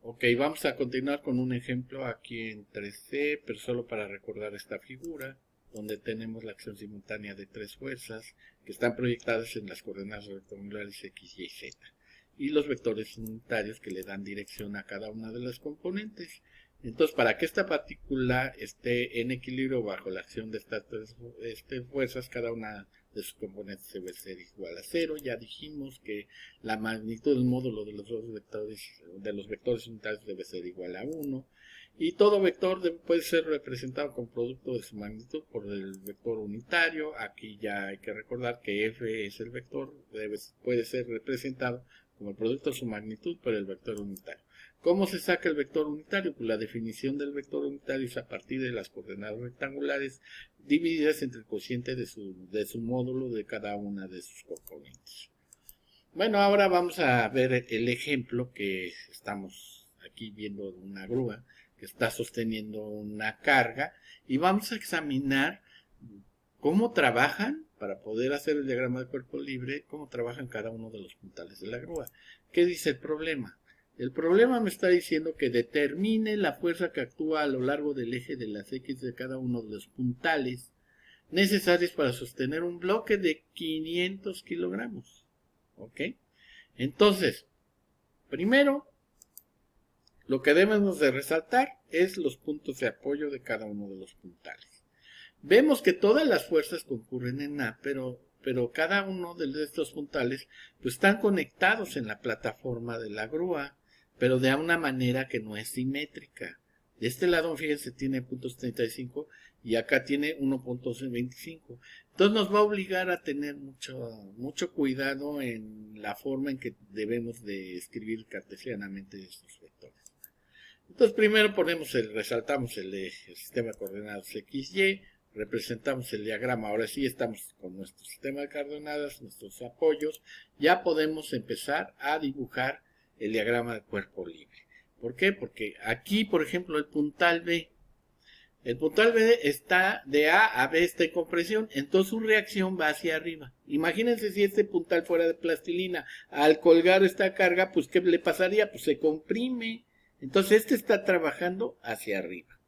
Ok, vamos a continuar con un ejemplo aquí en 3D, pero solo para recordar esta figura, donde tenemos la acción simultánea de tres fuerzas que están proyectadas en las coordenadas rectangulares X, Y, Z, y los vectores unitarios que le dan dirección a cada una de las componentes. Entonces, para que esta partícula esté en equilibrio bajo la acción de estas tres fuerzas, cada una de sus componentes debe ser igual a cero. Ya dijimos que la magnitud del módulo de los dos vectores unitarios debe ser igual a 1. Y todo vector puede ser representado con producto de su magnitud por el vector unitario. Aquí ya hay que recordar que f es el vector, puede ser representado como el producto de su magnitud por el vector unitario. ¿Cómo se saca el vector unitario? Pues la definición del vector unitario es a partir de las coordenadas rectangulares divididas entre el cociente de su módulo de cada una de sus componentes. Bueno, ahora vamos a ver el ejemplo que estamos aquí viendo de una grúa que está sosteniendo una carga y vamos a examinar cómo trabajan, para poder hacer el diagrama de cuerpo libre, cómo trabajan cada uno de los puntales de la grúa. ¿Qué dice el problema? El problema me está diciendo que determine la fuerza que actúa a lo largo del eje de las X de cada uno de los puntales necesarios para sostener un bloque de 500 kilogramos. ¿Ok? Entonces, primero, lo que debemos de resaltar es los puntos de apoyo de cada uno de los puntales. Vemos que todas las fuerzas concurren en A, pero cada uno de estos puntales pues, están conectados en la plataforma de la grúa, pero de una manera que no es simétrica. De este lado, fíjense, tiene puntos 35 y acá tiene 1.25. Entonces nos va a obligar a tener mucho cuidado en la forma en que debemos de escribir cartesianamente estos vectores. Entonces primero resaltamos el sistema de coordenadas X, Y, representamos el diagrama. Ahora sí estamos con nuestro sistema de coordenadas, nuestros apoyos. Ya podemos empezar a dibujar el diagrama de cuerpo libre. ¿Por qué? Porque aquí, por ejemplo, el puntal B está de A a B, está en compresión, entonces su reacción va hacia arriba. Imagínense si este puntal fuera de plastilina, al colgar esta carga, pues ¿qué le pasaría? Pues se comprime. Entonces este está trabajando hacia arriba.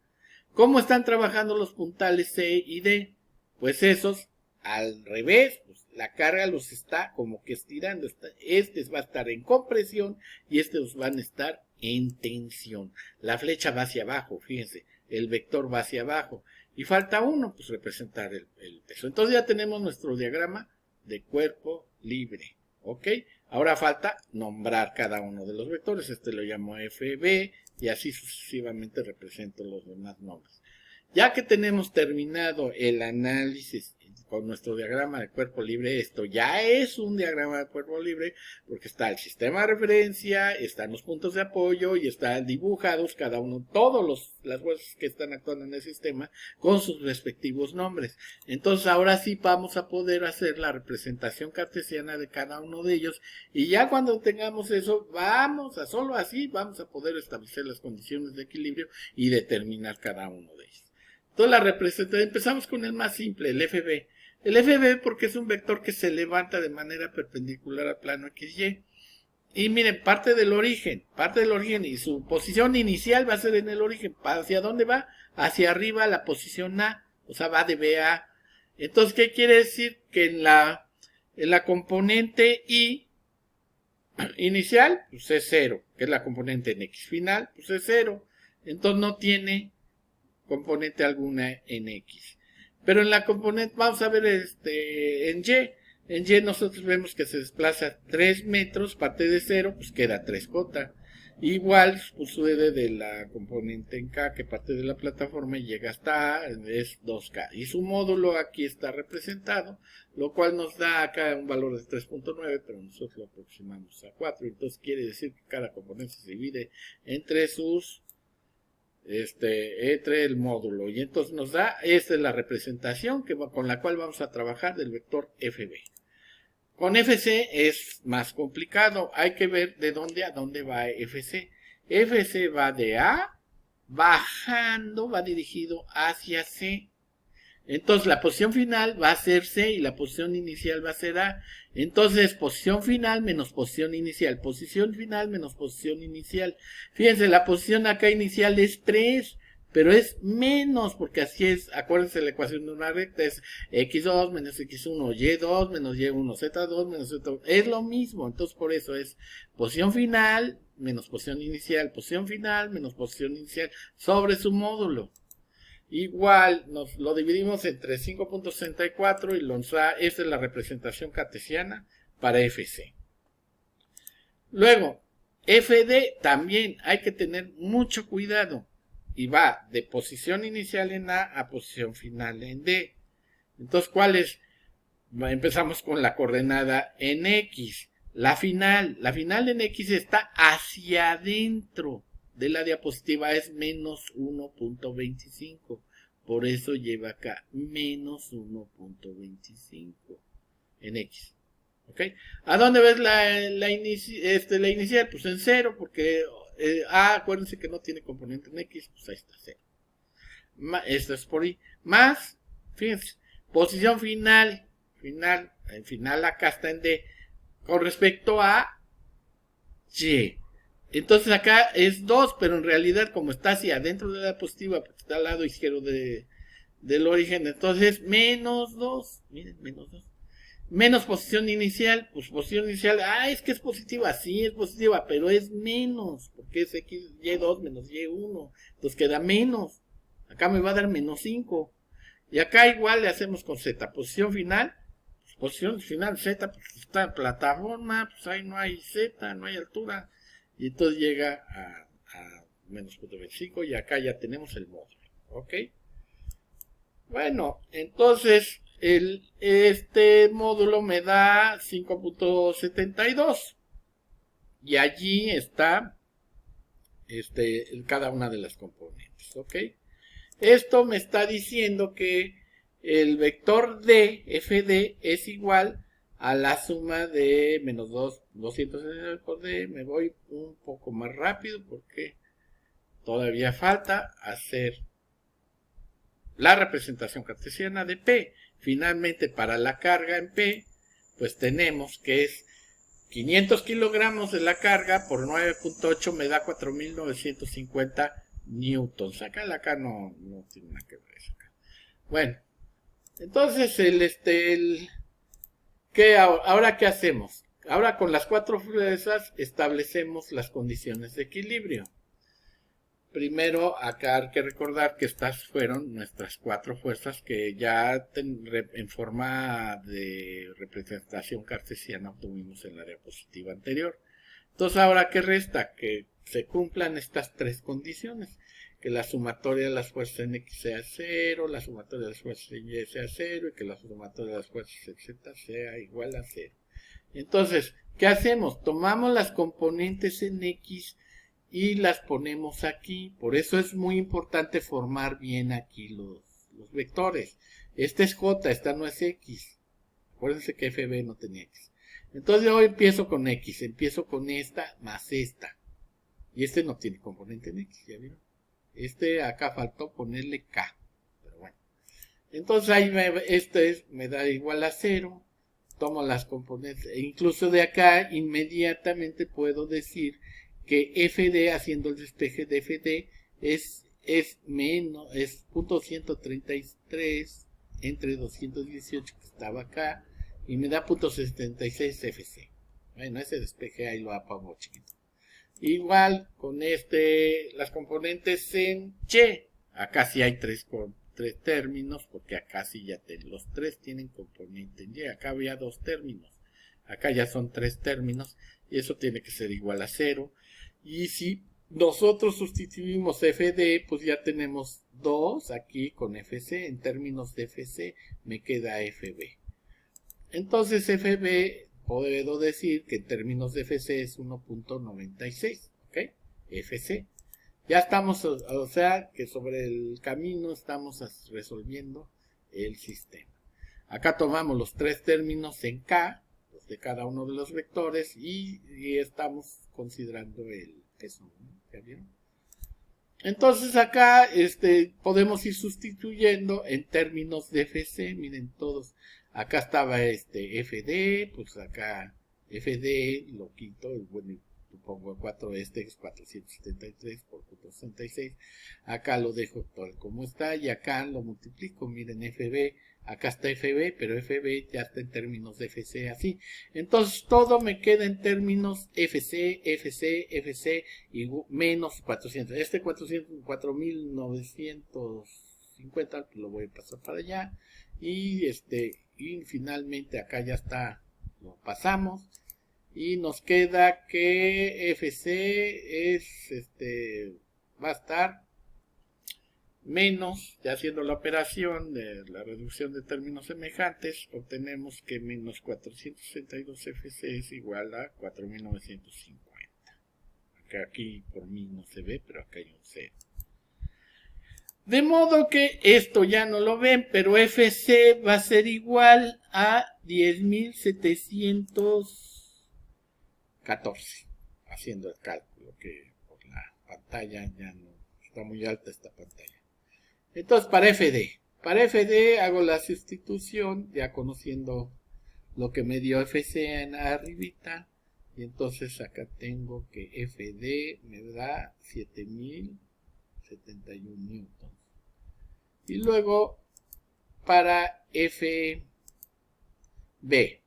¿Cómo están trabajando los puntales C y D? Pues esos al revés, pues la carga los está como que estirando. Este va a estar en compresión y estos van a estar en tensión. La flecha va hacia abajo, fíjense, el vector va hacia abajo. Y falta uno, pues representar el peso. Entonces ya tenemos nuestro diagrama de cuerpo libre. ¿Ok? Ahora falta nombrar cada uno de los vectores. Este lo llamo FB y así sucesivamente represento los demás nombres. Ya que tenemos terminado el análisis con nuestro diagrama de cuerpo libre, esto ya es un diagrama de cuerpo libre porque está el sistema de referencia, están los puntos de apoyo y están dibujados cada uno, las fuerzas que están actuando en el sistema con sus respectivos nombres. Entonces ahora sí vamos a poder hacer la representación cartesiana de cada uno de ellos y ya cuando tengamos eso, solo así vamos a poder establecer las condiciones de equilibrio y determinar cada uno de ellos. Entonces la representación, empezamos con el más simple, el FB. El FB porque es un vector que se levanta de manera perpendicular al plano XY. Y miren, parte del origen y su posición inicial va a ser en el origen. ¿Hacia dónde va? Hacia arriba la posición A, o sea, va de B a A. Entonces, ¿qué quiere decir? Que en la componente I inicial, pues es 0, que es la componente en X final, pues es 0. Entonces no tiene componente alguna en X. Pero en la componente, vamos a ver en Y. En Y nosotros vemos que se desplaza 3 metros, parte de 0, pues queda 3J. Igual sucede de la componente en K, que parte de la plataforma y llega hasta A, es 2K. Y su módulo aquí está representado, lo cual nos da acá un valor de 3.9, pero nosotros lo aproximamos a 4. Entonces quiere decir que cada componente se divide entre entre el módulo y entonces nos da, esta es la representación con la cual vamos a trabajar del vector FB. Con FC es más complicado, hay que ver de dónde a dónde va FC. FC va de A, bajando, va dirigido hacia C. Entonces la posición final va a ser C y la posición inicial va a ser A. Entonces posición final menos posición inicial. Posición final menos posición inicial. Fíjense, la posición acá inicial es 3. Pero es menos, porque así es, acuérdense, la ecuación de una recta es x2 menos x1, y2 menos y1, z2 menos z2, es lo mismo, entonces por eso es posición final menos posición inicial menos posición inicial sobre su módulo. Igual nos lo dividimos entre 5.64 y esta es la representación cartesiana para FC. Luego, FD también hay que tener mucho cuidado. Y va de posición inicial en A a posición final en D. Entonces, ¿cuál es? Empezamos con la coordenada en X. La final en X está hacia adentro de la diapositiva, es menos 1.25. Por eso lleva acá menos 1.25 en X. ¿Ok? ¿A dónde ves la inicial? Pues en 0, porque acuérdense que no tiene componente en X, pues ahí está 0. Esto es por ahí. Más, fíjense, posición final acá está en D, con respecto a Y. Entonces acá es 2, pero en realidad como está hacia adentro de la diapositiva, porque está al lado izquierdo del origen, entonces menos 2, miren, menos 2. Menos posición inicial, pues posición inicial, es que es positiva, sí es positiva, pero es menos, porque es x, y2 menos y1, entonces queda menos, acá me va a dar menos 5, y acá igual le hacemos con z, posición final z, pues está en plataforma, pues ahí no hay z, no hay altura, y entonces llega a menos 0.25, y acá ya tenemos el módulo, ¿ok? Bueno, entonces este módulo me da 5.72 y allí está cada una de las componentes, ¿ok? Esto me está diciendo que el vector D, FD, es igual a la suma de menos 269 por D. Me voy un poco más rápido porque todavía falta hacer la representación cartesiana de P. Finalmente, para la carga en P, pues tenemos que es 500 kilogramos de la carga por 9.8 me da 4.950 newtons. Acá no tiene nada que ver eso acá. Bueno, entonces ahora ¿qué hacemos? Ahora con las 4 fuerzas establecemos las condiciones de equilibrio. Primero, acá hay que recordar que estas fueron nuestras 4 fuerzas que ya en forma de representación cartesiana obtuvimos en la diapositiva anterior. Entonces, ahora, ¿qué resta? Que se cumplan estas 3 condiciones. Que la sumatoria de las fuerzas en X sea 0, la sumatoria de las fuerzas en Y sea 0 y que la sumatoria de las fuerzas en Z sea igual a 0. Entonces, ¿qué hacemos? Tomamos las componentes en X y las ponemos aquí. Por eso es muy importante formar bien aquí los vectores. Este es J, esta no es X. Acuérdense que FB no tenía X. Entonces yo empiezo con X, empiezo con esta más esta. Y este no tiene componente en X, ¿ya vieron? Acá faltó ponerle K. Pero bueno. Entonces ahí me da igual a 0. Tomo las componentes. E incluso de acá inmediatamente puedo decir que FD, haciendo el despeje de FD, es menos, es .133 entre 218 que estaba acá, y me da .76 FC. Bueno, ese despeje ahí lo apago chiquito. Igual con las componentes en Y, acá sí hay tres términos, porque acá sí ya los 3 tienen componente en Y, acá había 2 términos, acá ya son 3 términos, y eso tiene que ser igual a 0. Y si nosotros sustituimos FD, pues ya tenemos 2 aquí con FC. En términos de FC me queda FB. Entonces FB puedo decir que en términos de FC es 1.96. ¿Ok? FC. Ya estamos, o sea que sobre el camino estamos resolviendo el sistema. Acá tomamos los 3 términos en K, de cada uno de los vectores, y estamos considerando el peso, ¿ya vieron? Entonces acá podemos ir sustituyendo en términos de FC. Miren todos. Acá estaba FD, pues acá FD lo quito, bueno, pongo 4 es 473 por 466. Acá lo dejo tal como está y acá lo multiplico. Miren FB, acá está FB, pero FB ya está en términos de FC así. Entonces todo me queda en términos FC, FC, FC y menos 400. 4950 lo voy a pasar para allá. Y finalmente acá ya está, lo pasamos. Y nos queda que FC va a estar menos, ya haciendo la operación de la reducción de términos semejantes, obtenemos que menos 462 FC es igual a 4950. Aquí por mí no se ve, pero acá hay un 0. De modo que esto ya no lo ven, pero FC va a ser igual a 10.714. Haciendo el cálculo, que por la pantalla ya no está muy alta esta pantalla. Entonces, para FD hago la sustitución, ya conociendo lo que me dio FC en arribita. Y entonces acá tengo que FD me da 7071 newtons. Y luego para FB,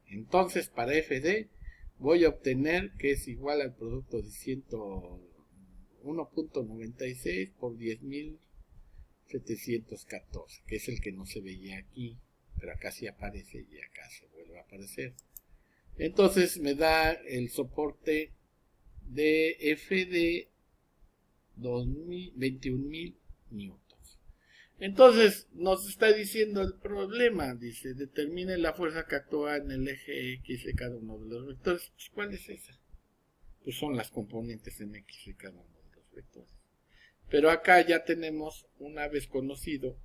entonces para FD voy a obtener que es igual al producto de 1.96 por 10.714, que es el que no se veía aquí, pero acá sí aparece y acá se vuelve a aparecer. Entonces me da el soporte de FD 21.000 newtons. Entonces nos está diciendo el problema, dice, determine la fuerza que actúa en el eje X de cada uno de los vectores. Pues, ¿cuál es esa? Pues son las componentes en X de cada uno de los vectores. Pero acá ya tenemos, una vez conocido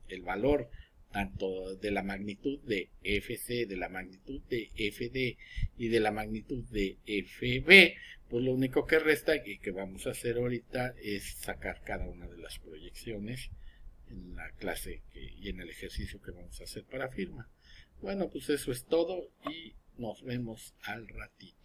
el valor tanto de la magnitud de FC, de la magnitud de FD y de la magnitud de FB, pues lo único que resta y que vamos a hacer ahorita es sacar cada una de las proyecciones en la clase y en el ejercicio que vamos a hacer para firma. Bueno, pues eso es todo y nos vemos al ratito.